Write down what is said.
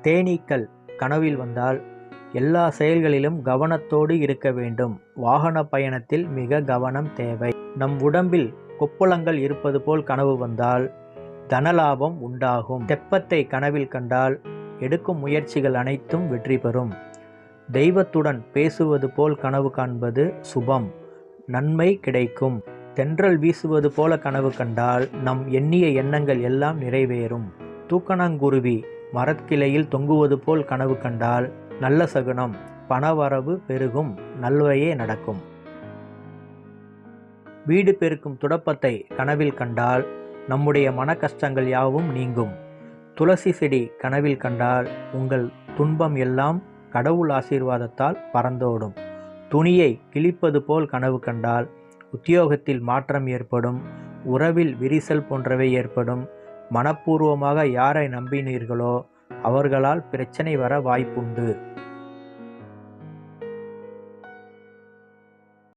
தேனீக்கள் கனவில் வந்தால் எல்லா செயல்களிலும் கவனத்தோடு இருக்க வேண்டும். வாகன பயணத்தில் மிக கவனம் தேவை. நம் உடம்பில் கொப்புளங்கள் இருப்பது போல் கனவு வந்தால் தனலாபம் உண்டாகும். தெப்பத்தை கனவில் கண்டால் எடுக்கும் முயற்சிகள் அனைத்தும் வெற்றி பெறும். தெய்வத்துடன் பேசுவது போல் கனவு காண்பது சுபம், நன்மை கிடைக்கும். தென்றல் வீசுவது போல கனவு கண்டால் நம் எண்ணிய எண்ணங்கள் எல்லாம் நிறைவேறும். தூக்கணாங்குருவி மரக்கிளையில் தொங்குவது போல் கனவு கண்டால் நல்ல சகுனம், பணவரவு பெருகும், நல்வையே நடக்கும். வீடு பெருக்கும் துடப்பத்தை கனவில் கண்டால் நம்முடைய மன கஷ்டங்கள் யாவும் நீங்கும். துளசி செடி கனவில் கண்டால் உங்கள் துன்பம் எல்லாம் கடவுள் ஆசீர்வாதத்தால் பறந்தோடும். துணியை கிழிப்பது போல் கனவு கண்டால் உத்தியோகத்தில் மாற்றம் ஏற்படும், உறவில் விரிசல் போன்றவை ஏற்படும். மனப்பூர்வமாக யாரை நம்பினீர்களோ அவர்களால் பிரச்சனை வர வாய்ப்புண்டு.